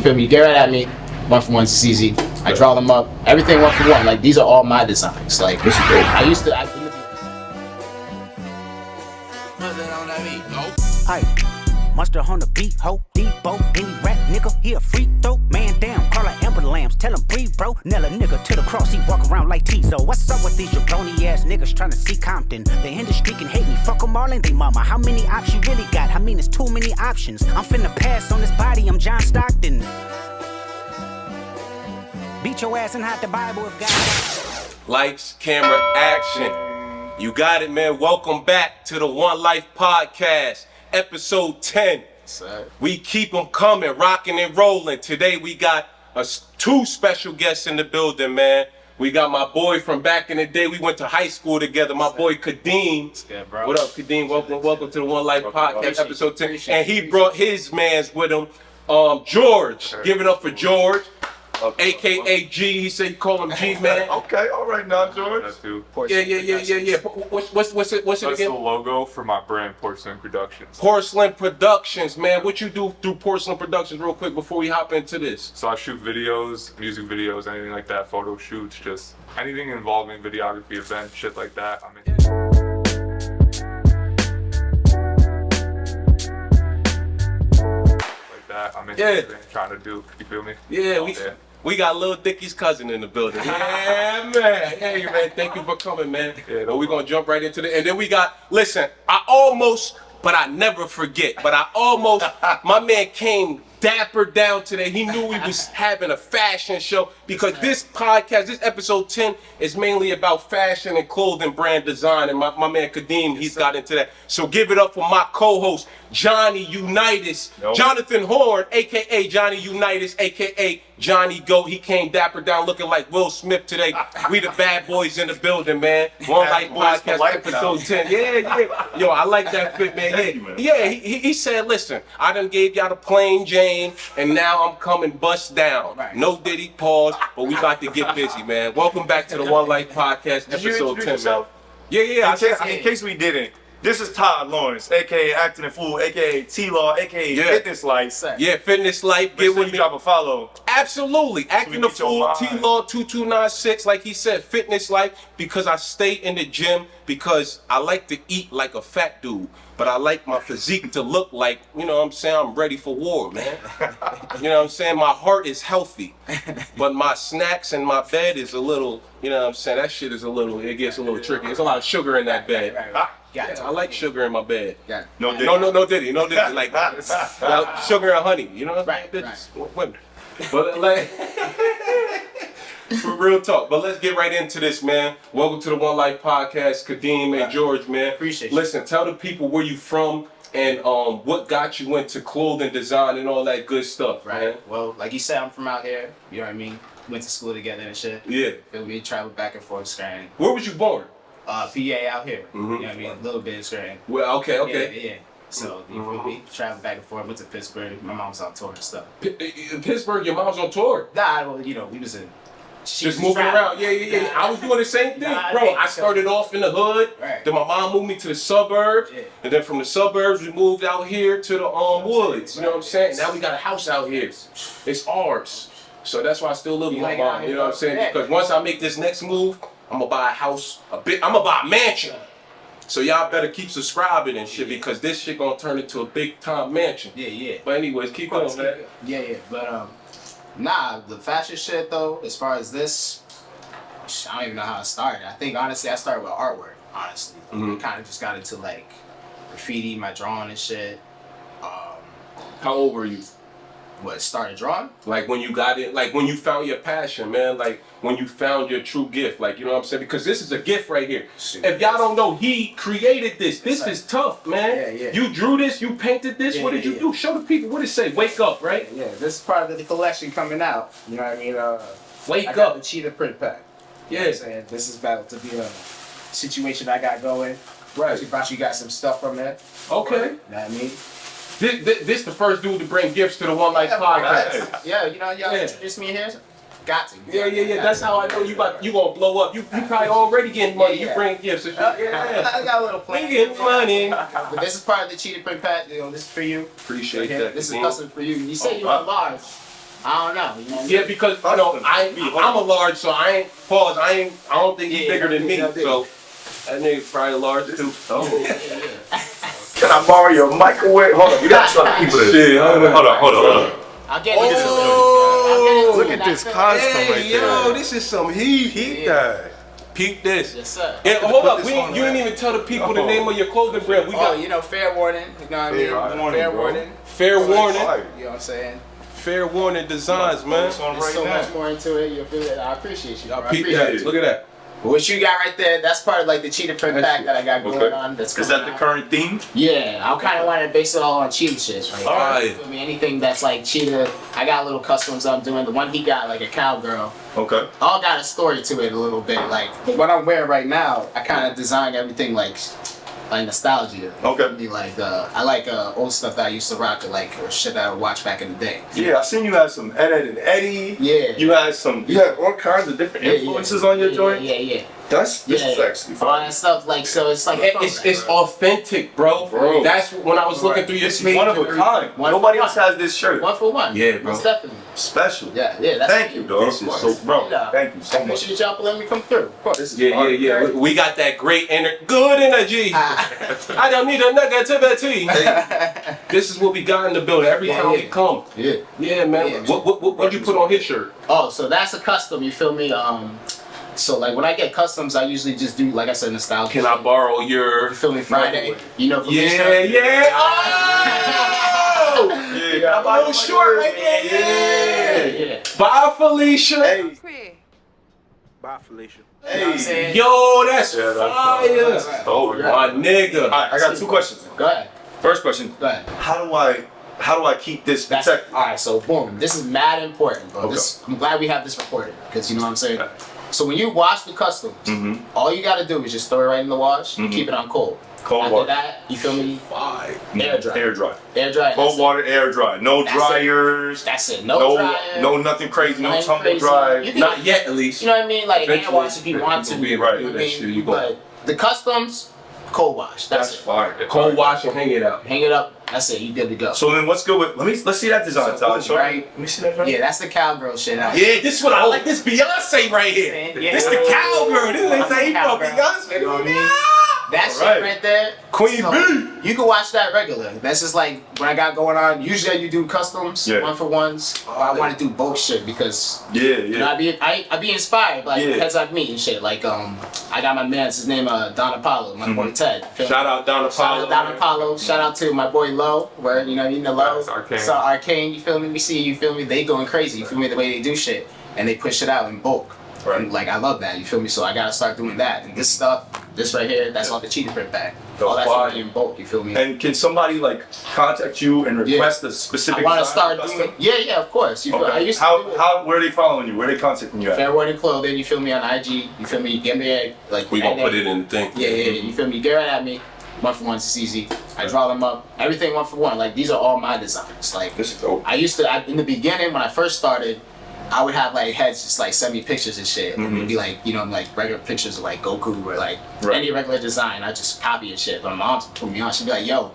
feel me? Get right at me. 1 for 1's easy. I draw them up. Everything 1 for 1. Like these are all my designs. Like this is great. I used to. Monster on the beat, ho, Debo, any rap nigga, he a freak throw, man down, call her Amber Lambs, tell him breathe, bro, nail a nigga to the cross, he walk around like Tizo. What's up with these jabroni ass niggas trying to see Compton? They in the street can hate me, fuck them all and they mama. How many options you really got? I mean, it's too many options. I'm finna pass on this body, I'm John Stockton. Beat your ass and hide the Bible if God. Lights, camera, action. You got it, man. Welcome back to the One Life Podcast. Episode 10. We keep them coming, rocking and rolling. Today we got 2 special guests in the building, man. We got my boy from back in the day. We went to high school together. My boy Kadeam. Good, bro. What up, Kadeam? Welcome to the One Life Podcast, episode 10. And he brought his mans with him. George. Give it up for George. AKA G, he said you call him G, man. Okay, all right now, George. Yeah. What's it That's again? the logo for my brand, Porch Swing Productions. Porcelain Productions, man. What you do through Porcelain Productions real quick before we hop into this? So I shoot videos, music videos, anything like that, photo shoots, just anything involving videography, events, shit like that. I'm in. Like that, I'm into trying to do. You feel me? Yeah, we got Lil Dicky's cousin in the building. Yeah, man. Hey, man, thank you for coming, man. Yeah, we're going to jump right into and then we got, listen, but I never forget, my man came dapper down today. He knew we was having a fashion show because this podcast, this episode 10 is mainly about fashion and clothing brand design, and my man Kadeem, he's got into that. So give it up for my co-host, Johnny Unitas, Jonathan Horn, aka Johnny Unitas, aka Johnny Goat. He came dapper down looking like Will Smith today. We the bad boys in the building, man. One Life Podcast, episode 10. Yeah. Yo, I like that fit, man. Yeah, he said, listen, I done gave y'all the plain Jane, and now I'm coming bust down. No Diddy, pause, but we about to get busy, man. Welcome back to the One Life Podcast, episode 10, man. Yeah. In case we didn't, this is Todd Lawrence, aka Acting a Fool, aka T-Law, aka Fitness Life. Yeah, Fitness Life. Get with me. Drop a follow. Absolutely. Acting a Fool, T-Law 2296, like he said, Fitness Life, because I stay in the gym, because I like to eat like a fat dude, but I like my physique to look like, you know what I'm saying, I'm ready for war, man. You know what I'm saying? My heart is healthy, but my snacks and my bed is a little, you know what I'm saying, that shit is it gets a little tricky. There's a lot of sugar in that bed. Yeah, I like sugar in my bed. Yeah. No Diddy. Like sugar and honey, you know? Right. But like, for real talk. But let's get right into this, man. Welcome to the One Life Podcast, Kadeem and George, man. Appreciate you. Listen, tell the people where you from and what got you into clothing design and all that good stuff, right, man. Well, like you said, I'm from out here. You know what I mean? Went to school together and shit. Yeah. Feel me? Traveled back and forth, Scranton. Where was you born? PA out here. You know what I mean? A little bit of Scranton. Well, okay. Yeah. So, you feel me? Traveled back and forth, went to Pittsburgh. My mom's on tour and stuff. Pittsburgh, your mom's on tour? Nah, well, you know, we was in... Just moving around. Yeah. I was doing the same thing, bro. I started off in the hood. Right. Then my mom moved me to the suburbs. Yeah. And then from the suburbs, we moved out here to the woods. You know what I'm saying? Now we got a house out here. It's ours. So that's why I still live with my mom. You know what I'm saying? Because once I make this next move, I'm gonna buy a house, I'm gonna buy a mansion. So y'all better keep subscribing and shit because this shit gonna turn into a big time mansion. Yeah. But anyways, keep going, man. Yeah. But nah, the fashion shit though, as far as this, I don't even know how it started. I think honestly I started with artwork, honestly. I kind of just got into like graffiti, my drawing and shit. How old were you? What, started drawing? Like when you got it, like when you found your passion, man, like when you found your true gift, like, you know what I'm saying? Because this is a gift right here. If y'all don't know, he created this. This is tough, man. Yeah. You drew this, you painted this, what did you do? Show the people what it say, wake up, right? Yeah, this is part of the collection coming out. You know what I mean? Wake I up. got the cheetah print pack. Yeah. You know what I'm saying? This is about to be a situation I got going. Right. You got some stuff from that. Okay. You know what I mean? This the first dude to bring gifts to the One Life Podcast. Yeah, you know, y'all introduced me here. Got to. Yeah. That's how I know you gonna blow up. You probably already getting money. You bring gifts. I got a little plan. You getting money. But this is part of the cheetah print pack. You know, this is for you. Appreciate that. This is custom for you. You say you are large. I don't know. You know what I mean? Yeah, because you know I'm a large, so I don't think he's bigger than me. So that nigga's probably large too. Can I borrow your microwave? Hold on, you gotta show the people this. Shit, hold on. I'll get into Oh, Look at this costume right Hey, yo, there. this is some heat. Peep that. Peep this. Yes, sir. And hold put up, this you on didn't even tell the people the name of your clothing brand. We Oh, got you know, fair warning. You know what I mean? Fair warning. Fair warning. You know what I'm saying? Fair warning designs, man. Focus on There's right so now. much more into it. You'll feel it. I appreciate you. Bro. I Peep appreciate that. Look at that. But what you got right there, that's part of like the cheetah print pack that I got going on. That's Is that the current theme? Yeah, I kind of want to base it all on cheetah shit. Right? Alright. You feel me? Anything that's like cheetah, I got little customs I'm doing. The one he got, like a cowgirl, Okay. all got a story to it a little bit. Like what I'm wearing right now, I kind of designed everything like nostalgia. Okay. Be like I like old stuff that I used to rock, or shit that I would watch back in the day. Yeah, I seen you had some Ed and Eddie. Yeah. You had all kinds of different influences on your joint. Yeah. This is actually all fun. that stuff. Like so, it's like It's authentic, bro. Bro. That's when I was looking through your This page. is one of a kind. One Nobody for else one. has this shirt. one for one. Yeah, bro. Most definitely. Special. Yeah. That's Thank you, dog. This is So, bro, Yeah. thank you so I much. appreciate y'all for letting me come through. Of course. This is Yeah. fun. We got that great good energy. I don't need a negativity. This is what we got in the building every time we come. Yeah. Yeah, man. Yeah. What'd you put on his shirt? Oh, so that's a custom. You feel me? So like when I get customs, I usually just do like I said, nostalgia. Can I borrow your? You feel me? Friday. You know, Yeah. Oh! Yeah, A little short right there. Yeah. Bye, Felicia. Hey, Bye, Felicia. You know what I'm saying? Yo, that's Yeah, that's fire. oh, My nigga. All right, I got two questions. Go ahead. First question: Go ahead. How do I keep this That's protected? all right. So boom, this is mad important, bro. Okay. I'm glad we have this recorded because you know what I'm saying. So when you wash the customs, all you gotta do is just throw it right in the wash, keep it on cold. Cold After water. that, you feel me? Fire. Air dry. Air dry. Air dry. Cold that's water, air dry. No That's it. dryers. That's it. No dryer. No nothing crazy. No nothing tumble crazy. dry. You can- Not yet, at least. You know what I mean? Like hand Eventually, wash if you want to. people be right. You know what that I shit, mean? you go. But the customs, cold wash. That's it. fire. Cold wash and hang it out. Hang it up. That's it. You good to go. So then, what's good with? Let's see that design, So, Todd. Show me. right. Let me see that. Right? Yeah, that's the cowgirl shit. Yeah, this is what I like. This Beyonce right here. Yeah. This the cowgirl. This ain't say Cowgirl. Beyonce. You know what I mean? That shit Alright. right there, Queen so, B. You can watch that regular. That's just like what I got going on. Usually you do customs, Yeah. one for ones. I want to do bulk shit because Yeah, you know, I be inspired by Yeah. heads like me and shit. Like I got my man, his name Don Apollo, my boy Ted. Feel me? Shout out Don Shout Apollo. out Don Apollo. Shout out to my boy Low, where you know what I mean, the Low. That's Arcane. So Arcane, you feel me? We see you feel me? They going crazy. You feel me? The way they do shit and they push it out in bulk. Right. And, like I love that. You feel me? So I gotta start doing that. And this stuff, this right here, that's all the cheetah print bag. Go All that's fire. already in bulk. You feel me? And can somebody like contact you and request a specific? I want to design start custom? doing. Yeah, of course. You feel, I Okay. used to do it. How where are they following you? Where are they contacting you at? Fair Warning Clothing. You feel me on IG? You feel me? Get me a, like. We gonna and put then- it in the thing. Yeah. You feel me? Get right at me. One for ones, it's easy. I draw them up. Everything one for one. Like these are all my designs. Like This is dope. I used to in the beginning when I first started, I would have like heads just like send me pictures and shit. And it'd be like, you know, like regular pictures of like Goku or like Right. any regular design. I just copy and shit. But my mom put me on. She'd be like, yo,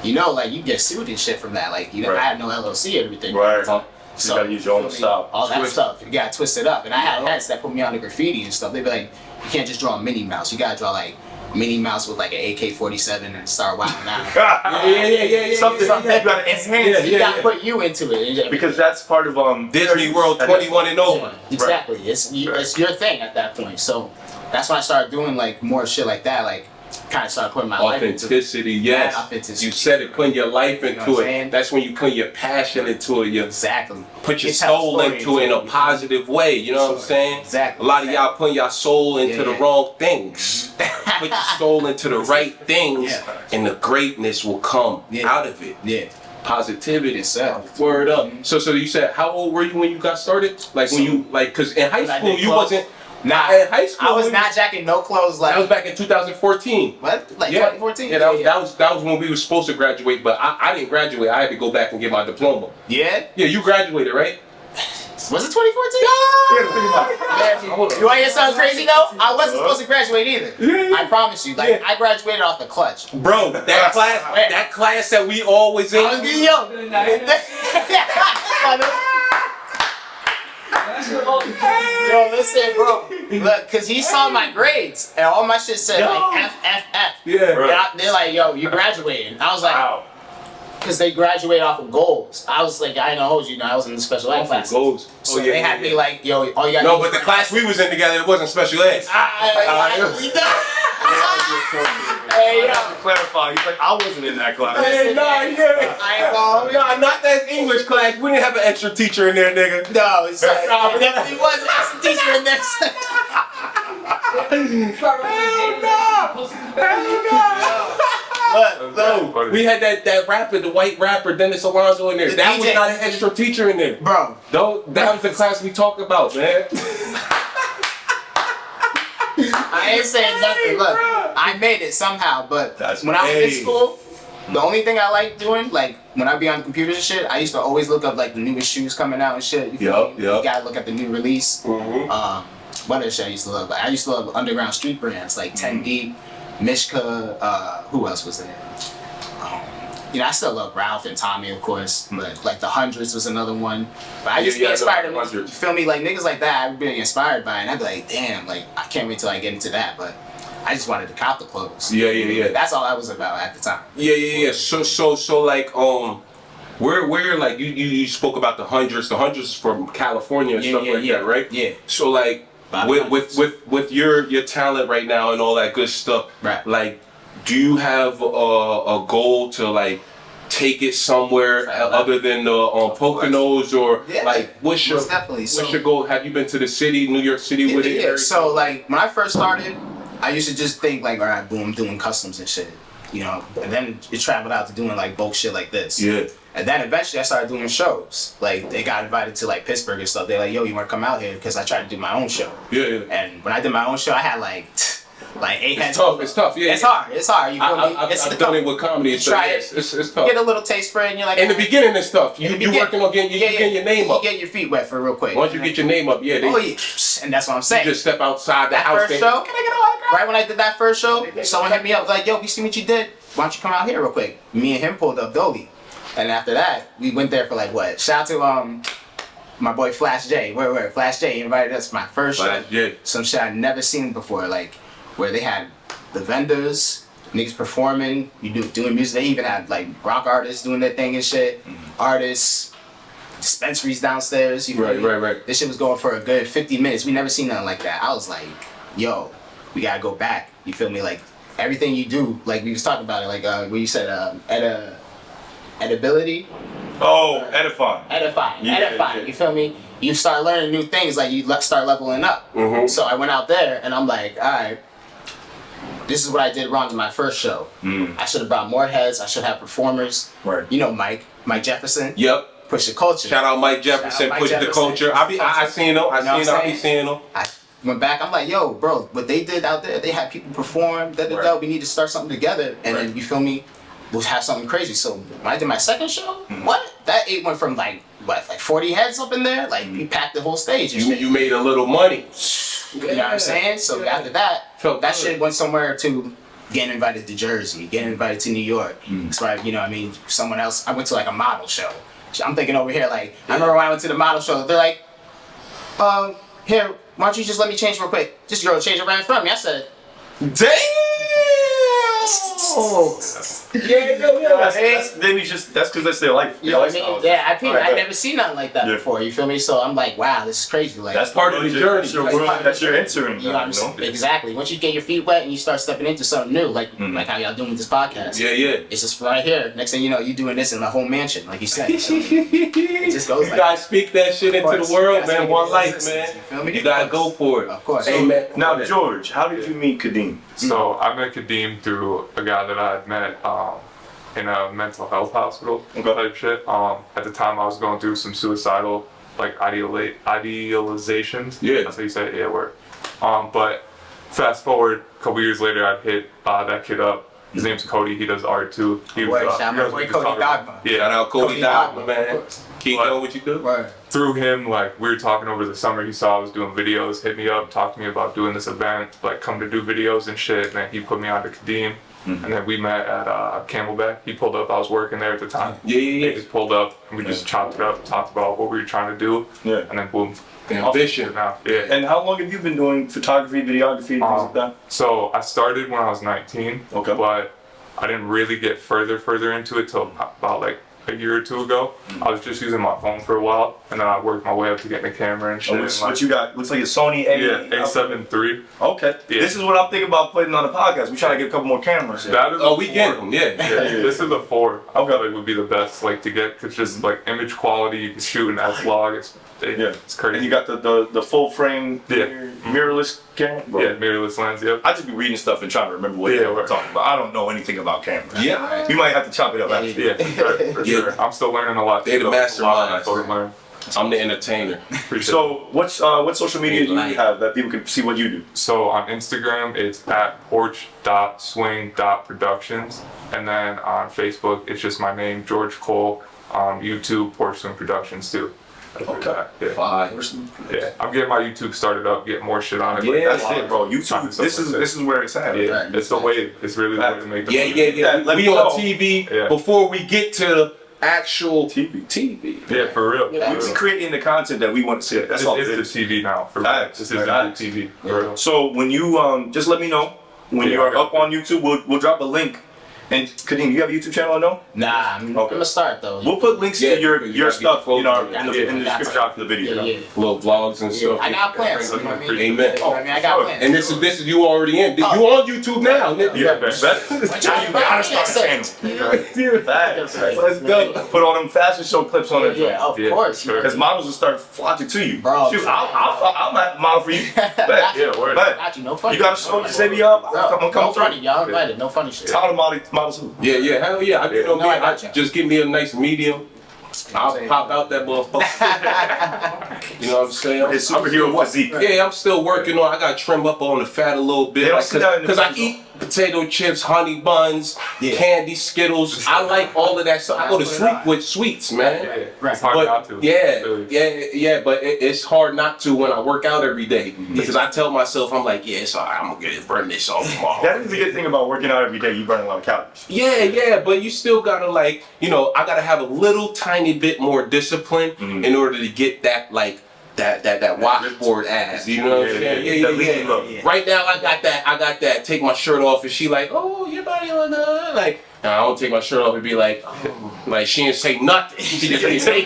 you know, like you get sued and shit from that. Like, you know, Right. I had no LLC and everything. Right. So So you gotta use your own feel me? style. All that Twist. stuff. You gotta twist it up. And I had heads that put me on the graffiti and stuff. They'd be like, you can't just draw a Minnie Mouse. You gotta draw like Minnie Mouse with like an AK-47 and start wilding out. Yeah. Something you gotta enhance. You gotta put you into it. Because that's part of Disney World 21 and over. Exactly. It's your thing at that point. So that's when I started doing like more shit like that. Like kind of started putting my life into it. Authenticity, yes. Yeah, authenticity. You said it, putting your life You know into what I'm it. saying? That's when you put your passion into it. You Exactly. put your You tell a soul story into it in a it. positive way. You know what I'm saying? Exactly. A lot of y'all putting your soul into the Yeah. wrong things. Put your soul into the right things, Yeah. and the greatness will come Yeah. out of it. Yeah. Positivity. Yes, sir. Word up. So you said, how old were you when you got started? Like when you cause in high When I school did you clothes? wasn't. Nah, in high school I was we not jacking no clothes like That was back in 2014. what? Like Yeah, 2014? Yeah, that was when we were supposed to graduate, but I didn't graduate. I had to go back and get my diploma. Yeah? Yeah, you graduated, right? Was it 2014? You want to hear something crazy though? I wasn't supposed to graduate either. I promise you. Like I graduated off the clutch. Bro, that class that we always in. I was getting young. listen, bro. Look, cause he saw my grades and all my shit said like F, F, F. Yeah. And they're like, yo, you graduating. I was like, Wow. cause they graduate off of goals. I was like, I ain't gonna hold you. I was in the special ed class. Goals. So they had me like, yo, all you got. No, but the class we was in together, it wasn't special ed. Hey, yo. To clarify, he's like, I wasn't in that class. Hey, I ain't gonna. Nah, not that English class. We didn't have an extra teacher in there, nigga. No, it's like, no, but he was a teacher in this. Look, We had that rapper, the white rapper, Dennis Alonso in there. The That was DJ. not an extra teacher in there. bro. No, that was the class we talked about, man. I ain't saying nothing. Look, I made it somehow, but That's when I was in crazy. school, the only thing I liked doing, like when I be on computers and shit, I used to always look up like the newest shoes coming out and shit. You feel me? Yup. You gotta look at the new release. What other shit I used to love? Like, I used to love underground street brands like 10 Deep, Mishka. Who else was there? I still love Ralph and Tommy, of course, but like the Hundreds was another one. But I used to be inspired. the You feel me? Like niggas like that, I'd be inspired by, it, and I'd be like, damn, like I can't wait till I get into that. But I just wanted to cop the clothes. Yeah. That's all I was about at the time. Yeah. So like, where like you spoke about the Hundreds. The Hundreds is from California and stuff like that, right? Yeah. So like, with your talent right now and all that good stuff, Right. like, do you have a goal to like take it somewhere other than the Poconos, or Yeah, like what's your most definitely. what's your goal? Have you been to the city, New York City, with it? Yeah. So like when I first started, I used to just think like, all right, boom, doing customs and shit, and then it traveled out to doing like bulk shit like this. Yeah. And then eventually I started doing shows. Like they got invited to like Pittsburgh and stuff. They're like, yo, you want to come out here? Because I tried to do my own show. Yeah. And when I did my own show, I had like 8 heads. It's tough. Yeah. It's hard. It's hard. You feel me? I've done it with comedy. You try it. It's tough. Get a little taste for it, and you're like. In the beginning, it's tough. You working on getting your name up. You get your feet wet for real quick. Once you get your name up, yeah. Oh yeah, and that's what I'm saying. You just step outside the that house. first show, right when I did that first show, someone hit me up like, yo, we see what you did. Why don't you come out here real quick? Me and him pulled up Dolly. And after that, we went there for like what? Shout out to my boy Flash J. Where Flash J invited us to my first show. Yeah. Some shit I'd never seen before, like where they had the vendors, niggas performing, doing music. They even had like rock artists doing their thing and shit. Artists, dispensaries downstairs. You feel me? Right. This shit was going for a good 50 minutes. We never seen nothing like that. I was like, yo, we gotta go back. You feel me? Like everything you do, like we was talking about it, like where you said edibility. Oh, edifying. Edifying. Yeah. You feel me? You start learning new things, like you start leveling up. So I went out there and I'm like, all right, this is what I did wrong in my first show. I should have brought more heads. I should have performers. Right. You know Mike Jefferson. Yep. Push the culture. Shout out Mike Jefferson, push the culture. I seen him. I be seeing him. I went back. I'm like, yo, bro, what they did out there, they had people perform. We need to start something together, and then you feel me, we'll have something crazy. So when I did my second show, what? That 8 went from like 40 heads up in there. Like we packed the whole stage. And shit. You made a little money. You know what I'm saying? So after that, Felt that good. shit went somewhere to getting invited to Jersey, getting invited to New York. That's why, someone else, I went to like a model show. I'm thinking over here, like, I remember when I went to the model show, they're like, here, why don't you just let me change real quick? This girl changed right in front of me. I said, Damn! That's because that's their life. you know what I mean? Yeah, I Right. never seen nothing like that Yeah. before, you feel me? So I'm like, wow, this is crazy. Like, That's part of the journey. That's your world that you're entering. you know what I'm saying? Exactly. Once you get your feet wet and you start stepping into something new, like how y'all doing with this podcast. Yeah. It's just right here. Next thing you know, you doing this in the whole mansion, like you said. So it just goes You like gotta speak that shit into course. the world, You gotta man. speak One it life, into man. existence, you feel me? You gotta Of go course. for it. Of course. Hey, man. Now, George, how did you meet Kadeam? So I met Kadeem through a guy that I had met in a mental health hospital type shit. At the time I was going through some suicidal idealizations. Yeah. That's how you say it, yeah, word. But fast forward a couple years later, I hit that kid up. His name's Cody, he does art too. He Word, was, shout out you guys my were boy just Cody talking about- Dogma. Yeah, Shout out Cody Cody Dogma, Dogma, man. of course. Keep But- doing what you do. Word. through him, like we were talking over the summer, he saw I was doing videos, hit me up, talked to me about doing this event, like come to do videos and shit, and then he put me on to Kadeem. And then we met at Camelback. He pulled up. I was working there at the time. Yeah. He just pulled up and we just chopped it up, talked about what we were trying to do. Yeah. And then boom. Ambition. Now. Yeah. And how long have you been doing photography, videography, things like that? So I started when I was 19. Okay. But I didn't really get further into it till about like a year or two ago. I was just using my phone for a while, and then I worked my way up to getting a camera and shit. What you got? Looks like a Sony A7 III. Okay. Yeah. This is what I'm thinking about putting on the podcast. We trying to get a couple more cameras. That is We a get 4. them. Yeah. This is a 4. I feel like would be the best like to get, cause just like image quality, you can shoot an S-Log. It's crazy. And you got the full frame mirrorless camera? Bro. Yeah, mirrorless lens. Yep. I just be reading stuff and trying to remember what we're talking about. I don't know anything about cameras. Yeah. We might have to chop it up after. Yeah, for sure. I'm still learning a lot. They the masterminds. I learn. I'm the entertainer. So what social media do you have that people can see what you do? So on Instagram, it's at porch.swing.productions. And then on Facebook, it's just my name, George Cole. YouTube, Porch Swing Productions too. Okay. Yeah. Fire. Yeah. I'm getting my YouTube started up, getting more shit on it. Yeah. That's it, bro. YouTube. This is where it's at. Yeah. It's the way. It's really the way to make the Yeah. Let We me on know. TV Yeah. before we get to actual TV. Yeah, for real. We be creating the content that we want to see. That's all it It's is. the TV now. For real. Facts. This is the Facts. TV. For real. So when you just let me know when you are up on YouTube. We'll drop a link. And Kadeem, you have a YouTube channel or no? Nah, I'm gonna start though. We'll put links to your gotta stuff get in the Yeah. description after the video. Yeah. little vlogs and stuff. I got plans. You know what I mean? Amen. You know what I mean? I got plans. And this is you already in. You on YouTube now, nigga. Yeah, bet. Now you gotta start a channel. Facts. Let's go. Put all them fashion show clips on it. Yeah, of course. sure. Because models will start flocking to you. Bro. Shoot, I'll model for you. Bet. Yeah, word. Bet. Got you, no funny. You got a show to say me up? I'm no coming funny, through. y'all invited. No funny shit. Tell the models who. Yeah, hell yeah. You know No, me, I got you. just give me a nice medium. I'll pop out that motherfucker. You know what I'm saying? His superhero physique. Yeah, I'm still working on. I got to trim up on the fat a little bit. They don't see that in the Because I videos, eat potato chips, honey buns, candy, Skittles. I like all of that stuff. I go to sleep with sweets, man. It's hard not to. Yeah, but it's hard not to when I work out every day. Because I tell myself, I'm like, yeah, it's all right, I'm going to burn this off tomorrow. That is the good thing about working out every day. You burn a lot of calories. Yeah, but you still gotta I gotta have a little tiny bit more discipline in order to get that that washboard ass. You know what I'm saying? That lean look. Right now I got that. Take my shirt off and she like, oh, your body on the like. And I don't take my shirt off and be like, like she didn't say nothing. She just didn't say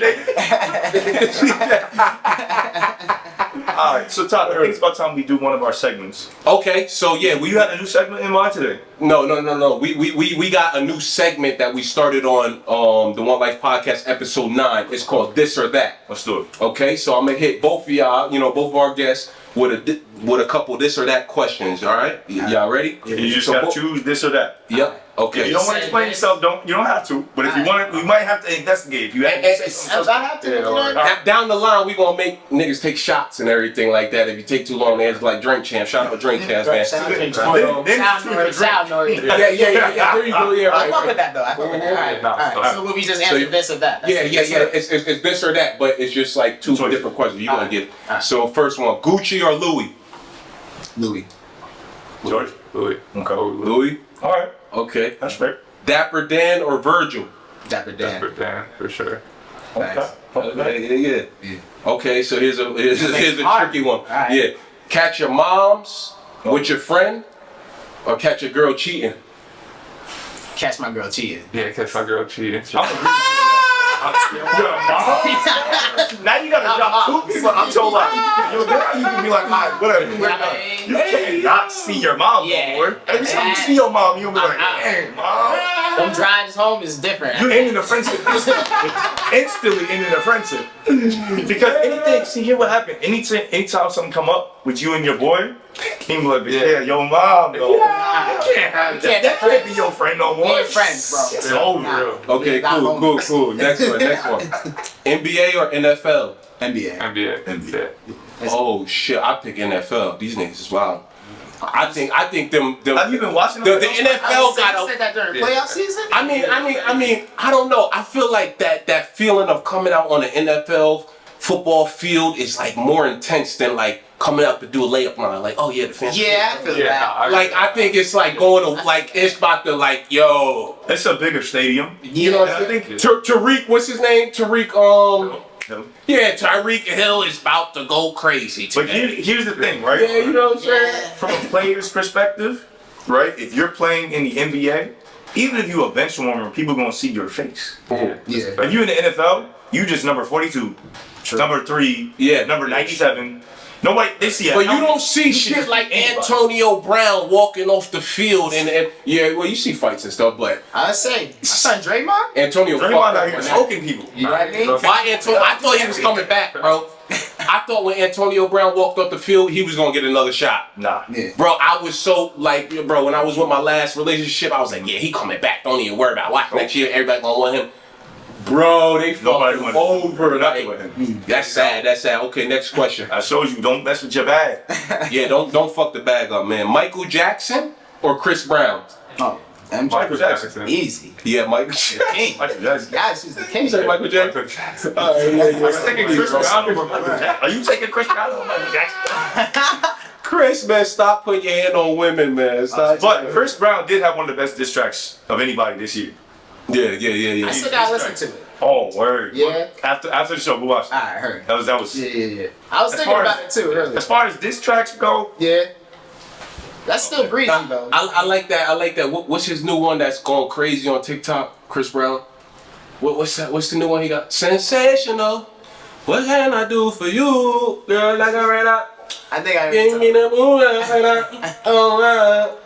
Alright, so Todd, I think it's about time we do one of our segments. Okay, so yeah, You had a new segment in mind today? No. We got a new segment that we started on the One Life Podcast episode 9. It's called This or That. Let's do it. Okay, so I'm gonna hit both of y'all, both of our guests with a couple this or that questions. All right, y'all ready? You just So gotta choose this or that. Yep. Okay. If you don't want to explain yourself, you don't have to. But if you want to, we might have to investigate. If you have to say something. I have to. You know what I mean? Down the line, we gonna make niggas take shots and everything like that. If you take too long, it's like Drink Champ. Shout out to Drink Champs, man. Sound noise. Yeah. There you go. Yeah, I fuck right. with that though. I fuck with that. All right. So will we just answer this or that? Yeah. It's this or that, but it's just like two different questions. You gonna get. So first one, Gucci or Louis? Louis. George? Louis. Okay. Louis. All right. Okay. That's fair. Dapper Dan or Virgil? Dapper Dan. For Dan, for sure. Okay. Yeah. Okay, so here's a tricky one. Right. Yeah. Catch your moms with your friend or catch a girl cheating? Catch my girl cheating. Yeah, catch my girl cheating. Now you gotta drop 2 people. I'm so like, yo, now you can be like, all right, whatever. You cannot see your mom no more. Every time you see your mom, you'll be like, dang, mom. Them drives home is different. You ending the friendship instantly ending the friendship. Because anything, see here what happened. Anytime something come up with you and your boy, he be like, yeah, your mom though. You can't have that. That can't be your friend no more. We ain't friends, bro. It's over. Okay, cool. Next one. NBA or NFL? NBA. Oh shit, I pick NFL. These niggas is wild. I think them. Have you been watching the them? NFL got You said that during playoff season? I mean, I don't know. I feel like that feeling of coming out on the NFL football field is like more intense than like coming up to do a layup line. Like, oh yeah, the fans. Yeah, I feel that. Like, I think it's like going to, like, it's about to, like, yo. It's a bigger stadium. You know what I'm saying? Tariq, what's his name? Tariq, yeah, Tyreek Hill is about to go crazy today. But here's the thing, right? Yeah, you know what I'm saying? From a player's perspective, right? If you're playing in the NBA, even if you're a bench warmer, people gonna see your face. Yeah. If you're in the NFL, you just number 42, number 3, number 97. Nobody, they see it. But you don't see shit like Antonio Brown walking off the field and yeah, well, you see fights and stuff, but I say, son Draymond? Antonio Draymond out here choking people. You know what I mean? I thought he was coming back, bro. I thought when Antonio Brown walked off the field, he was gonna get another shot. Nah. Yeah. Bro, I was so like, bro, when I was with my last relationship, I was like, yeah, he coming back. Don't even worry about it. Watch next year, everybody gonna want him. Bro, they fucking over. Like, that's sad. That's sad. Okay, next question. I showed you, don't mess with your bag. Yeah, don't fuck the bag up, man. Michael Jackson or Chris Brown? Oh, MJ. Michael Jackson. Easy. Yeah, Michael Jackson. King. Michael Jackson. Guys, she's the king. Say Michael Jackson. All right, yeah. I'm taking Chris Brown over Michael Jackson. Are you taking Chris Brown over Michael Jackson? Chris, man, stop putting your hand on women, man. Stop. But Chris Brown did have one of the best diss tracks of anybody this year. Yeah. I still gotta listen to it. Oh, word. Yeah. After the show, we watched it. I heard. That was. Yeah. I was thinking about it too earlier. As far as diss tracks go, Yeah. That's still breezy though. I like that. I like that. What's his new one that's going crazy on TikTok? Chris Brown. What's that? What's the new one he got? Sensational. What can I do for you, girl? Like a red hot. I think I Give me the moonlight. Oh,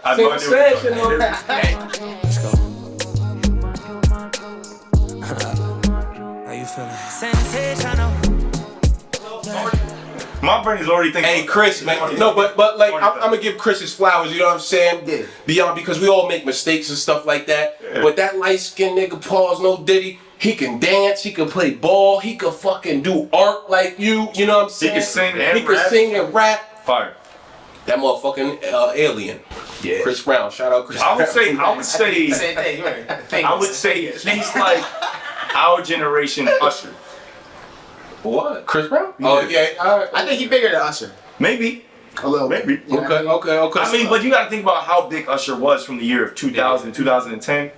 I have no idea what you're sensational. Let's go. How you feeling? Sensational. my brain is already thinking. Hey Chris, man. No, but like I'm gonna give Chris his flowers. You know what I'm saying? Yeah. Beyond, because we all make mistakes and stuff like that. Yeah. But that light skinned nigga, Paul's no Diddy. He can dance. He can play ball. He can fucking do art like you. You know what I'm saying? He can sing and He can rap. sing and rap. Fire. That motherfucking alien. Yeah. Chris Brown. Shout out Chris I would Brown. say Same thing. I would say at least like our generation Usher. What? Chris Brown? Oh yeah. All right. I think he bigger than Usher. Maybe. A little Maybe. bit. You know what Okay. I mean, but you gotta think about how big Usher was from the year of 2000 2010.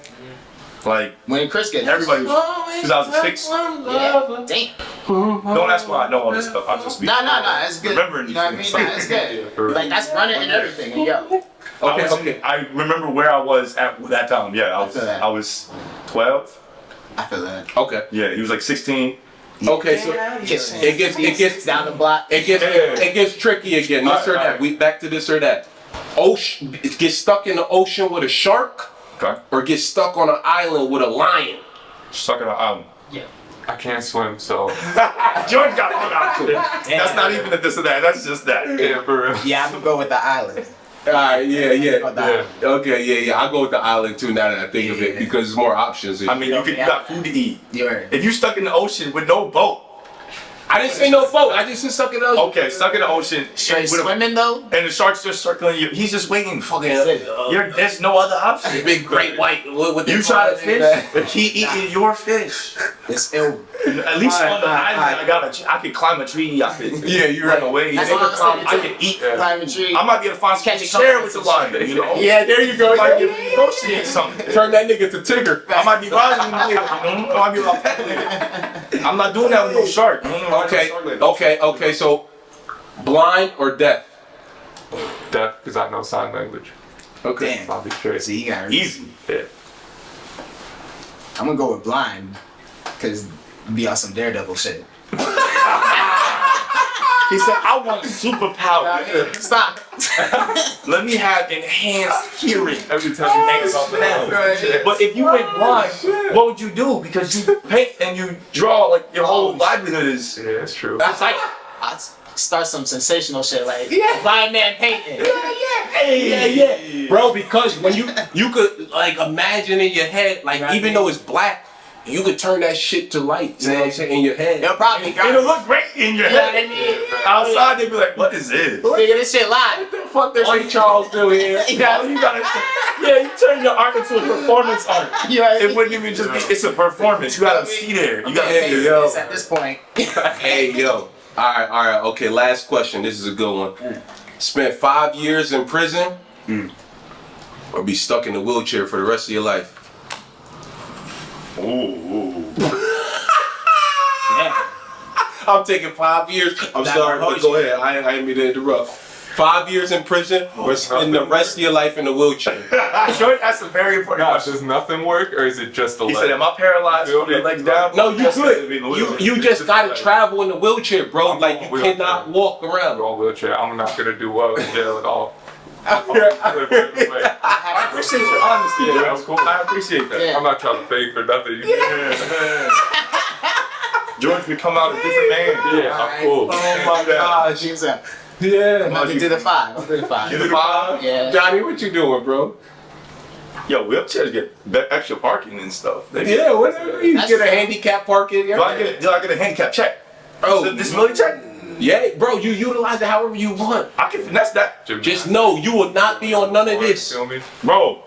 Like, when Chris gets everybody was 2006. Yeah. Damn. Don't ask why I know all this stuff. I'll just be. No, that's good. Remembering You know what I mean? these Nah, things. that's good. Like that's running and everything. And yo. Okay. I remember where I was at that time. Yeah, feel that. I was 12. I feel that. Okay. Yeah, he was like 16. Okay. So it gets down the block. It gets tricky again. This or that. We back to this or that. Ocean. Get stuck in the ocean with a shark, Okay. or get stuck on an island with a lion. Stuck in an island. I can't swim, so George got one out too. That's not even a this or that. That's just that. yeah, for real. Yeah, I'm gonna go with the island. All right. Yeah. Go with the island. Okay. Yeah. I go with the island too. Now that I think of it, Yeah. because there's more options. I mean, you got food to eat. You heard. If you stuck in the ocean with no boat, I didn't say no boat. I just said stuck in the ocean. okay, stuck in the ocean Straight with a- swimming though. and the shark's just circling you. He's just waiting. Fucking. That's it. There's no other option. Big great white. What You try to fish, he eating your fish. It's ill. At least on the Alright. island, I can climb a tree. I could. Yeah, you're run right. away. That's I what I'm saying, can eat. Climb a tree. I might be able to find Catch something to share with the lion. You know. Yeah, there you go. I might be able to negotiate something. Turn that nigga to Tigger. I might be rising in the you know. I might be like pet nigga. I'm not doing that with no shark. Okay. So, blind or deaf? Deaf, because I know sign language. Okay. Damn. I'll be straight. See, you got Easy. Yeah. I'm gonna go with blind, cause be on some Daredevil shit. He said, I want superpower. Stop. Let me have enhanced hearing. Every time you think about that. But if you went blind, what would you do? Because you paint and you draw, like your whole livelihood is. Yeah, that's true. That's like I start some sensational shit like blind man painting. Yeah. Bro, because when you could like imagine in your head, like even though it's black, you could turn that shit to light. You know what I'm saying? In your head. They'll probably It'll look great in your head. Outside, they'd be like, what is this? Figure this shit live. Fuck this Ray Charles do here. You gotta, you turn your art into a performance art. It wouldn't even just be, it's a performance. You gotta see there. You gotta see It's at this point. Hey yo. All right. Okay, last question. This is a good one. Spent 5 years in prison or be stuck in a wheelchair for the rest of your life? Ooh. Yeah. I'm taking 5 years. I'm sorry, but go ahead. I didn't mean to interrupt. 5 years in prison or spend the rest of your life in a wheelchair? Short, that's a very important Gosh, question. does nothing work, or is it just the He leg? said, am I paralyzed from the legs down? No, you That's good. gonna be the wheelchair. You just gotta travel in a wheelchair, bro. I'm Like on you wheelchair. cannot walk around. I'm on wheelchair. I'm not gonna do well in jail at all. I appreciate your honesty. Yeah, bro. that's cool. I appreciate that. Yeah. I'm not trying to fake for nothing. George could come out a different man. Yeah, I'm cool. Oh my gosh. She's up. Yeah. I'm about to do the 5. I'll do the 5. You the five? Yeah. Johnny, what you doing, bro? Yo, wheelchairs get extra parking and stuff. Yeah, whatever. You That's get a fine. handicap parking. Do I get a handicap check? Oh, Disability check? yeah, bro. You utilize it however you want. I can finesse that. Just know you will not be on none of this. Feel me? Bro.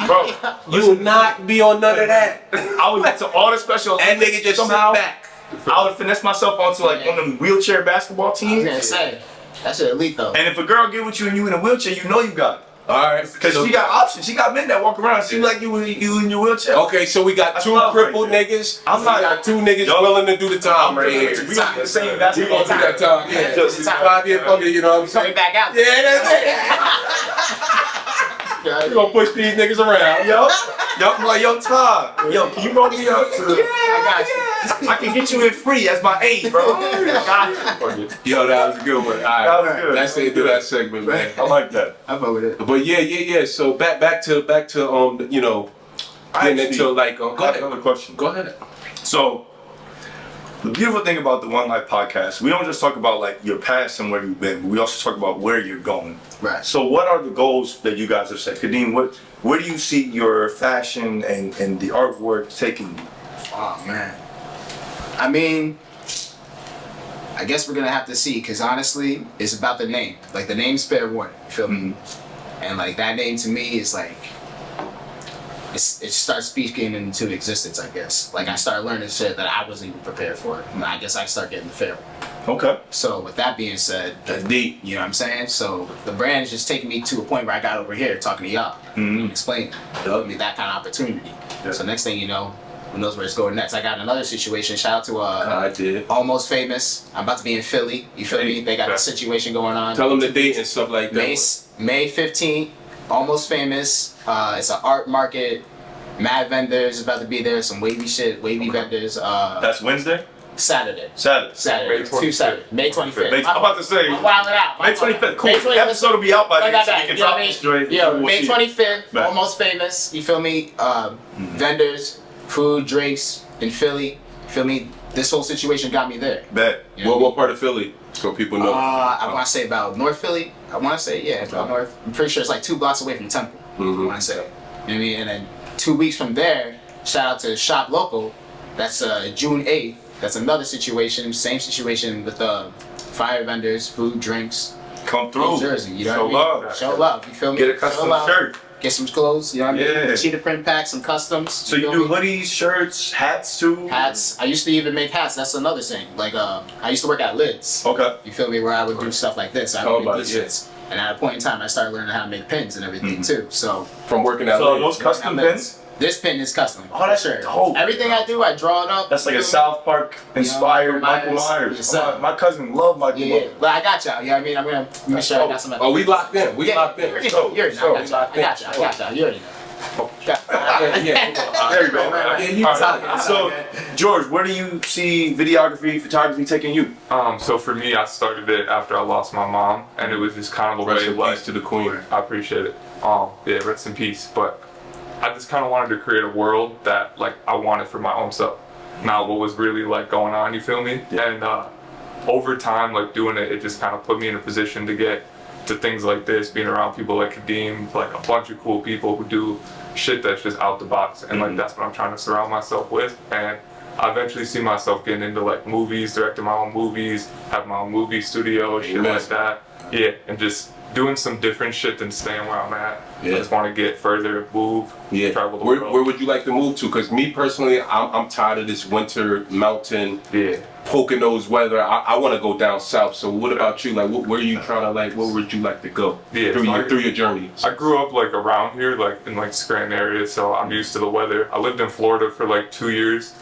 Bro. You will not be on none of that. I would get to all the special That nigga just somehow. sit back. I would finesse myself onto like one of them wheelchair basketball I was teams. gonna say, that shit elite though. And if a girl get with you and you in a wheelchair, you know you got it. All right. Cause so, she got options. She got men that walk around and seem like you in your wheelchair. okay, so we got That's 2 love right crippled there. niggas. I'm We not- got 2 niggas Yo. willing to do the time right here. We got the same basketball We got time. Yeah, Just 5 years fucking, you know what I'm saying? Coming back out. Yeah, that's it. We gonna push these niggas around. Yo, I'm like, yo, Todd, yo, can you roll me up to the, I got you. I can get you in free as my aid, bro. I got you. Yo, that was a good one. All right, That was good. That's the end of that segment, man. I like that. I'm over with it. But yeah. So back to you know, getting into like go I have ahead. another question. Go ahead. So, the beautiful thing about the One Life podcast, we don't just talk about like your past and where you've been, but we also talk about where you're going. Right. So, what are the goals that you guys have set? Kadeem, where do you see your fashion and the artwork taking you? Oh man. I mean, I guess we're gonna have to see, cause honestly, it's about the name. Like the name's fair warning. You feel me? And like that name to me is like, it starts speaking into existence. I guess. Like I start learning shit that I wasn't even prepared for. And I guess I start getting the fair warning. Okay. So with that being said, That's deep. you know what I'm saying? So the brand is just taking me to a point where I got over here talking to y'all, explaining, me that kind of opportunity. Yeah. So next thing you know, who knows where it's going next? I got another situation. Shout out to I did. Almost Famous. I'm about to be in Philly. You feel me? They got a situation going on. Tell them the date and stuff like that. May 15th. Almost Famous. It's an art market. Mad vendors about to be there. Some wavy shit. Wavy vendors. That's Wednesday? Saturday. Saturday. May 2 Saturday. May 25th. I'm about to say, I'm wilding out. May 25th. Cool. May The episode will be out by then, so you can drop this straight. Yeah, We'll May see. 25th, Right. Almost Famous. You feel me? Vendors, food, drinks in Philly. Feel me? This whole situation got me there. Bet. You know What part of Philly? So people know. I want to say about North Philly. I want to say, yeah, about North. I'm pretty sure it's like 2 blocks away from Temple. I want to say. You know what I mean? And then 2 weeks from there, shout out to Shop Local. That's June 8th. That's another situation. Same situation with fire vendors, food, drinks. Come through. New Jersey, you know Show what I mean? love. Show love, you feel me? Get a Show custom love. shirt. Get some clothes, you know what I mean? Yeah. Cheetah print packs, some customs. So you feel do me? hoodies, shirts, hats too? Hats. I used to even make hats. That's another thing. Like I used to work at Lids. Okay. You feel me? Where I would do stuff like this. I Oh, would make about these it, shits. And at a point in time, I started learning how to make pins and everything too. So From working out. So those custom pins? this pin is custom. Oh, that's for sure. dope. Everything I do, I draw it up. That's like a you feel me? South Park inspired Michael Michael Myers. Myers. Yes, sir. My cousin loved Michael Yeah, Myers. but I got y'all. You know what I mean? I'm gonna make sure I got some. Oh, we locked in. We locked in. You already know. I got y'all. You already know. Yeah. There you go. Yeah, you All talking. right. So, George, where do you see videography, photography taking you? So for me, I started it after I lost my mom, and it was just kind of a Rest way in of life. peace to the queen. I appreciate it. Yeah, rest in peace. But I just kind of wanted to create a world that like I wanted for my own self, not what was really like going on. You feel me? And over time, like doing it, it just kind of put me in a position to get to things like this, being around people like Kadeem, like a bunch of cool people who do shit that's just out the box, and like that's what I'm trying to surround myself with. And I eventually see myself getting into like movies, directing my own movies, have my own movie studio, shit like that. Yeah, and just doing some different shit than staying where I'm at. I just want to get further, move, travel the world. Where would you like to move to? Because me personally, I'm tired of this winter mountain, Poconos weather. I want to go down south. So what about you? Like, where are you trying to, like, where would you like to go through your journey? I grew up like around here, like in like Scranton area, so I'm used to the weather. I lived in Florida for like 2 years.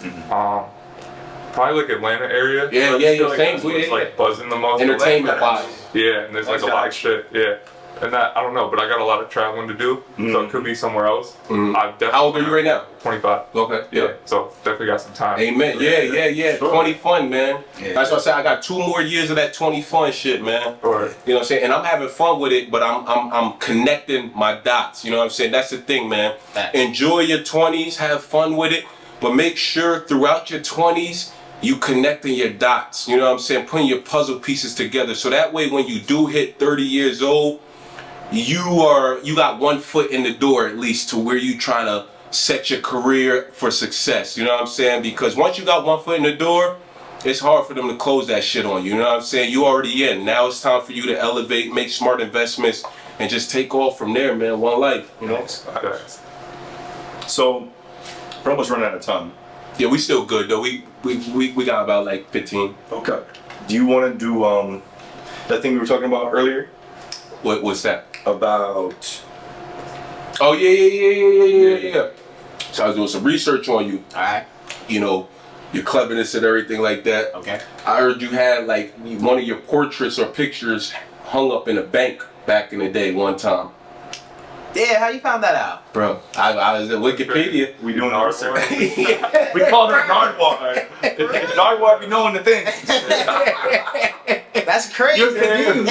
Probably like Atlanta area. Yeah, like same. It's like buzzing the most. Entertainment wise. Yeah, and there's like a lot of shit. Yeah. And that, I don't know, but I got a lot of traveling to do, so it could be somewhere else. How old are you right now? 25. Okay, yeah. So definitely got some time. Amen. Yeah. Sure. 20 fun, man. Yeah. That's what I said. I got 2 more years of that 20 fun shit, man. Sure. You know what I'm saying? And I'm having fun with it, but I'm connecting my dots. You know what I'm saying? That's the thing, man. Enjoy your 20s, have fun with it, but make sure throughout your 20s, you connecting your dots. You know what I'm saying? Putting your puzzle pieces together. So that way, when you do hit 30 years old, you got 1 foot in the door at least to where you trying to set your career for success. You know what I'm saying? Because once you got 1 foot in the door, it's hard for them to close that shit on you. You know what I'm saying? You already in. Now it's time for you to elevate, make smart investments, and just take off from there, man. One life, you know? So, we're almost running out of time. Yeah, we still good though. We got about like 15. Okay. Do you want to do that thing we were talking about earlier? What's that? About. Oh yeah. So I was doing some research on you. Alright. You know, your cleverness and everything like that. Okay. I heard you had like one of your portraits or pictures hung up in a bank back in the day one time. Yeah, how you found that out? Bro, I was at Wikipedia. We doing our research. We called her Nardwar. Nardwar be knowing the things. That's crazy. Man,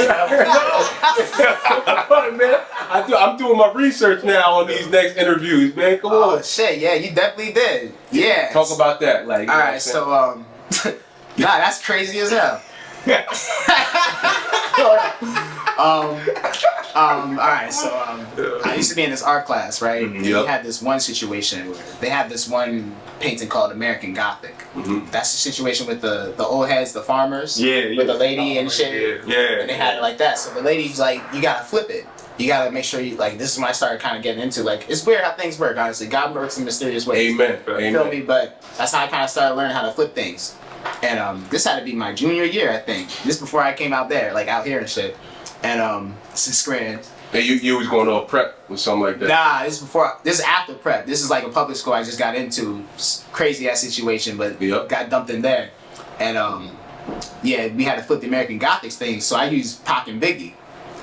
I'm doing my research now on these next interviews, man. Come on. Oh shit, yeah, you definitely did. Yeah. Talk about that, like. Alright, so nah, that's crazy as hell. Alright, so I used to be in this art class, right? And we had this one situation where they had this one painting called American Gothic. That's the situation with the old heads, the farmers. With the lady and shit. Yeah. And they had it like that. So the lady's like, you gotta flip it. You gotta make sure you, like, this is when I started kind of getting into, like, it's weird how things work, honestly. God works in mysterious ways. Amen. You feel me? But that's how I kind of started learning how to flip things. And this had to be my junior year, I think. This before I came out there, like out here and shit. And since Scranton. And you was going to a prep or something like that? Nah, this is after prep. This is like a public school I just got into. Crazy ass situation, but got dumped in there. And yeah, we had to flip the American Gothics thing, so I used Pac and Biggie.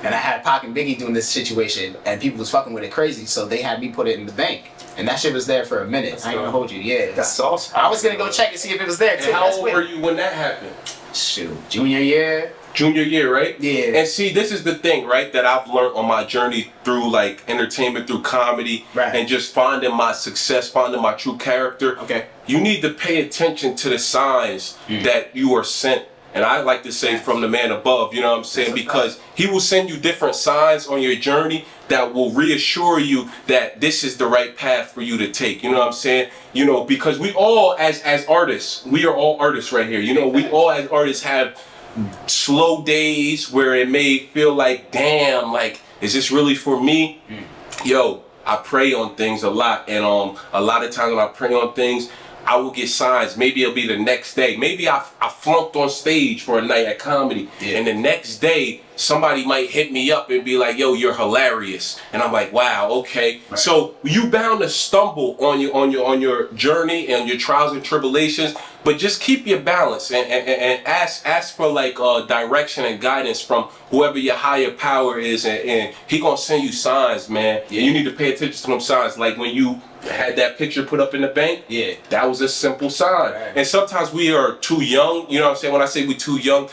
And I had Pac and Biggie doing this situation, and people was fucking with it crazy, so they had me put it in the bank. And that shit was there for a minute. I ain't gonna hold you. Yeah. That's awesome. I was gonna go check and see if it was there too. And how old were you when that happened? Shoot, junior year. Junior year, right? Yeah. And see, this is the thing, right, that I've learned on my journey through like entertainment, through comedy, and just finding my success, finding my true character. Okay. You need to pay attention to the signs that you are sent. And I like to say from the man above, you know what I'm saying? Because he will send you different signs on your journey that will reassure you that this is the right path for you to take. You know what I'm saying? You know, because we all, as artists, we are all artists right here. You know, we all as artists have slow days where it may feel like, damn, like, is this really for me? Yo, I pray on things a lot. And a lot of times when I pray on things, I will get signs. Maybe it'll be the next day. Maybe I flunked on stage for a night at comedy, and the next day somebody might hit me up and be like, "Yo, you're hilarious," and I'm like, "Wow, okay." Right. So you bound to stumble on your journey and your trials and tribulations, but just keep your balance and ask for like direction and guidance from whoever your higher power is, and he gonna send you signs, man. Yeah. You need to pay attention to them signs, like when you had that picture put up in the bank, that was a simple sign. Right. And sometimes we are too young, you know what I'm saying? When I say we're too young,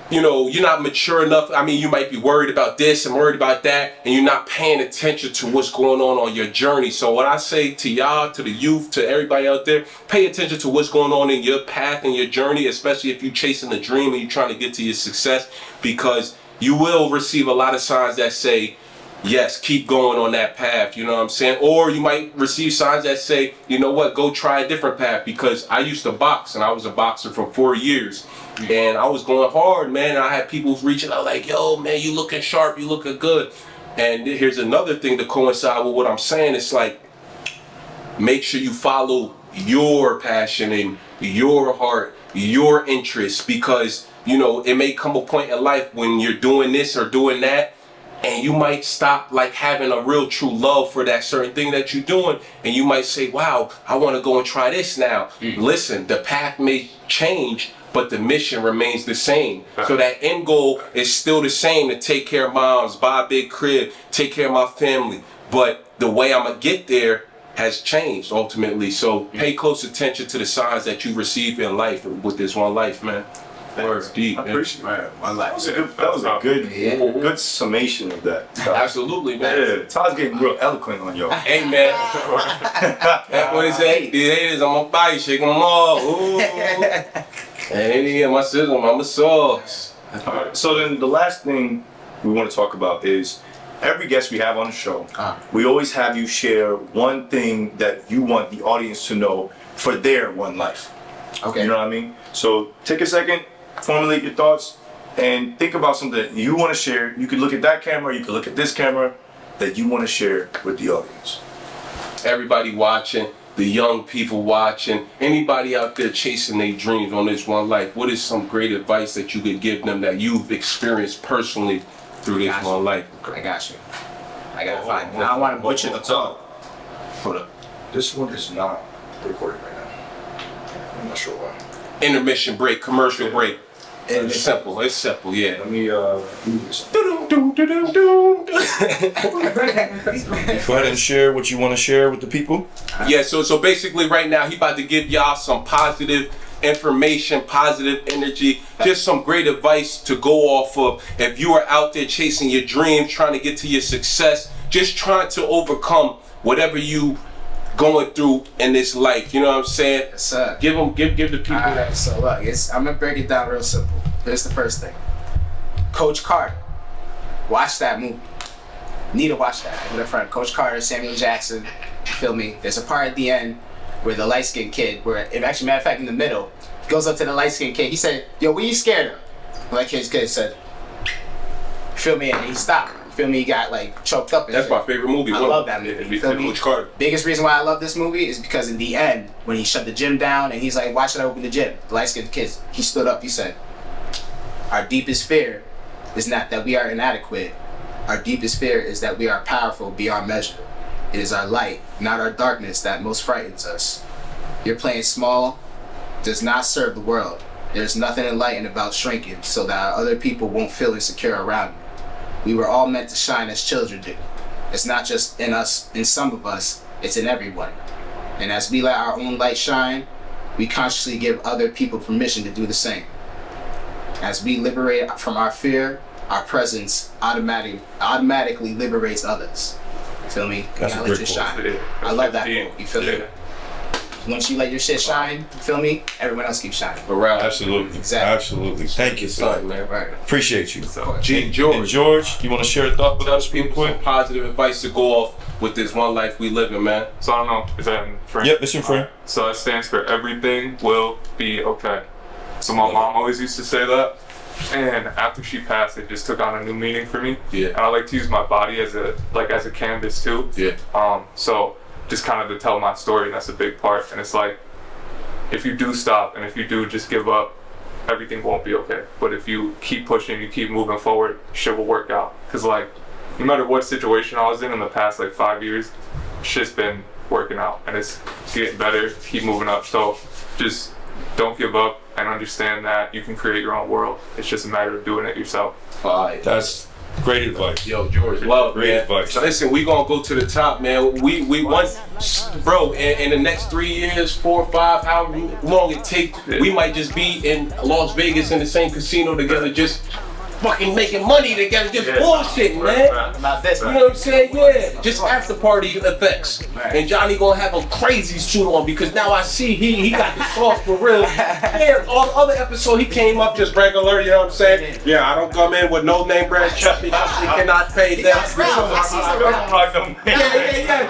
you know, you're not mature enough. I mean, you might be worried about this and worried about that, and you're not paying attention to what's going on your journey. So what I say to y'all, to the youth, to everybody out there, pay attention to what's going on in your path and your journey, especially if you're chasing a dream and you're trying to get to your success, because you will receive a lot of signs that say, yes, keep going on that path, you know what I'm saying? Or you might receive signs that say, you know what, go try a different path, because I used to box, and I was a boxer for 4 years. And I was going hard, man. And I had people reaching out like, yo, man, you looking sharp, you looking good. And here's another thing to coincide with what I'm saying. It's like, make sure you follow your passion and your heart, your interests, because you know it may come a point in life when you're doing this or doing that, and you might stop like having a real true love for that certain thing that you're doing, and you might say, wow, I want to go and try this now. Listen, the path may change, but the mission remains the same. So that end goal is still the same, to take care of moms, buy a big crib, take care of my family. But the way I'm gonna get there has changed ultimately. So pay close attention to the signs that you receive in life with this one life, man. Word deep, man. I appreciate it. One life. That was a good summation of that. Absolutely, man. Yeah, Todd's getting real eloquent on y'all. Hey, man. That's what he said. These haters, I'm gonna buy you, shake them all. Ooh. Hey, my sizzle, mama sauce. Alright, so then the last thing we want to talk about is every guest we have on the show, we always have you share one thing that you want the audience to know for their one life. Okay. You know what I mean? So take a second, formulate your thoughts, and think about something that you want to share. You could look at that camera, you could look at this camera, that you want to share with the audience. Everybody watching, the young people watching, anybody out there chasing their dreams on this one life, what is some great advice that you could give them that you've experienced personally through this one life? I got you. I gotta find it. I don't want to butcher the talk. Hold up. This one is not recorded right now. I'm not sure why. Intermission break, commercial break. It's simple, yeah. Let me move this. Go ahead and share what you want to share with the people. Yeah, so basically right now he about to give y'all some positive information, positive energy, just some great advice to go off of. If you are out there chasing your dreams, trying to get to your success, just trying to overcome whatever you going through in this life, you know what I'm saying? Yes, sir. Give the people that. So look, I'm gonna break it down real simple. Here's the first thing. Coach Carter. Watch that movie. Need to watch that. With a friend, Coach Carter, Samuel Jackson. You feel me? There's a part at the end where the light skinned kid, where it actually, matter of fact, in the middle, goes up to the light skinned kid. He said, "Yo, what are you scared of?" The light skinned kid said, "You feel me?" And he stopped. You feel me? He got like choked up. And That's shit. my favorite movie. I love that movie. You feel me? Coach Carter. Biggest reason why I love this movie is because in the end, when he shut the gym down and he's like, "Why should I open the gym?" The light skinned kid, he stood up. He said, "Our deepest fear is not that we are inadequate. Our deepest fear is that we are powerful beyond measure. It is our light, not our darkness, that most frightens us. Your playing small does not serve the world. There's nothing enlightened about shrinking so that other people won't feel insecure around you. We were all meant to shine as children do. It's not just in us, in some of us, it's in everyone. And as we let our own light shine, we consciously give other people permission to do the same. As we liberate from our fear, our presence automatically liberates others." You feel me? That's You a gotta let great your quote. shine. I love that quote. You feel me? Once you let your shit shine, you feel me? Everyone else keeps shining. Around. Absolutely. Exactly. Absolutely. Thank you, sir. Son, man. Right. Appreciate you. G. And George. George, you want to share a thought with us real People some quick? positive advice to go off with this one life we live in, man. So I don't know, is that in French? Yep, it's in French. So it stands for everything will be okay. So my mom always used to say that. And after she passed, it just took on a new meaning for me. Yeah. And I like to use my body as a canvas too. Yeah. So just kind of to tell my story, and that's a big part. And it's like, if you do stop and if you do just give up, everything won't be okay. But if you keep pushing, you keep moving forward, shit will work out. Cause like, no matter what situation I was in the past like 5 years, shit's been working out and it's getting better, keep moving up. So just don't give up and understand that you can create your own world. It's just a matter of doing it yourself. That's great advice. Yo, George, love, Great man. advice. So listen, we gonna go to the top, man. We want, bro, in the next 3 years, 4 or 5, however long it takes, we might just be in Las Vegas in the same casino together, just fucking making money together, just bullshitting, man. About this, You know what I'm saying? Yeah, just after party effects. And Johnny gonna have a crazy suit on because now I see he got the sauce for real. Yeah, all the other episode he came up just regular, you know what I'm saying? Yeah, I don't come in with no name brand chutney. They cannot pay them. Yeah.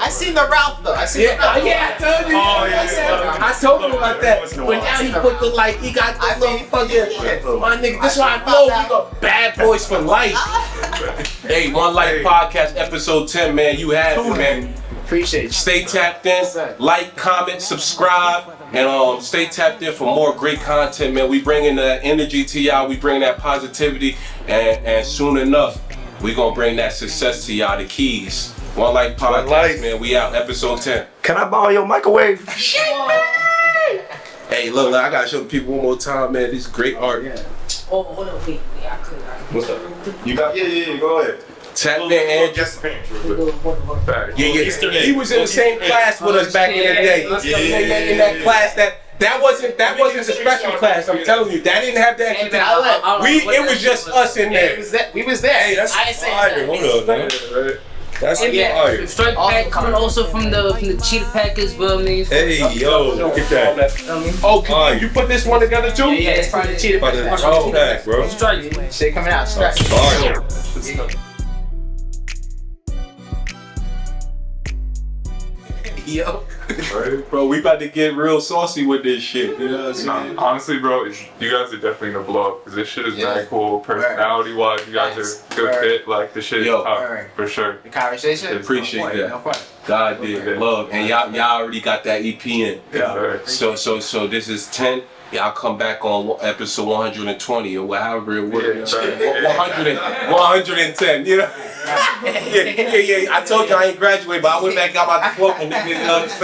I seen the Ralph though. I seen the Ralph. Yeah, I told you. Oh, yeah. I told you about that. But now he put the like, he got the little fucking, my nigga. This is why I know we got bad boys for life. Hey, One Life Podcast, episode 10, man. You have it, man. Appreciate you. Stay tapped in, like, comment, subscribe, and stay tapped in for more great content, man. We bringing that energy to y'all. We bring that positivity, and soon enough, we gonna bring that success to y'all. The keys. One Life Podcast, man. We out, episode 10. Can I borrow your microwave? Hey, look, I gotta show the people one more time, man. This is great art. Yeah. Oh, hold on, wait. I could. What's up? You got? Yeah. Go ahead. Tap in, and yeah. He was in the same class with us back in the day. Yeah, in that class that wasn't the special class. I'm telling you, that didn't have that. It was just us in there. We was there. Hey, that's fire. Hold on, man. That's fire. Strike pack coming also from the cheetah pack as well, man. Hey, yo, look at that. Oh, you put this one together too? Yeah, it's part of the cheetah pack. Oh, pack, bro. Strike. Shit coming out. Strike. Fire. Yo, bro, we about to get real saucy with this shit. You know what I'm saying? Honestly, bro, you guys are definitely gonna blow up because this shit is very cool. Personality-wise, you guys are good fit. Like this shit is tough for sure. The conversation. Appreciate that. No fun. God did love, and y'all already got that EP in. Yeah. So this is 10. Y'all come back on episode 120 or however it was. 110, you know? Yeah. I told you I ain't graduated, but I went back, got my diploma, nigga, you know what I'm saying?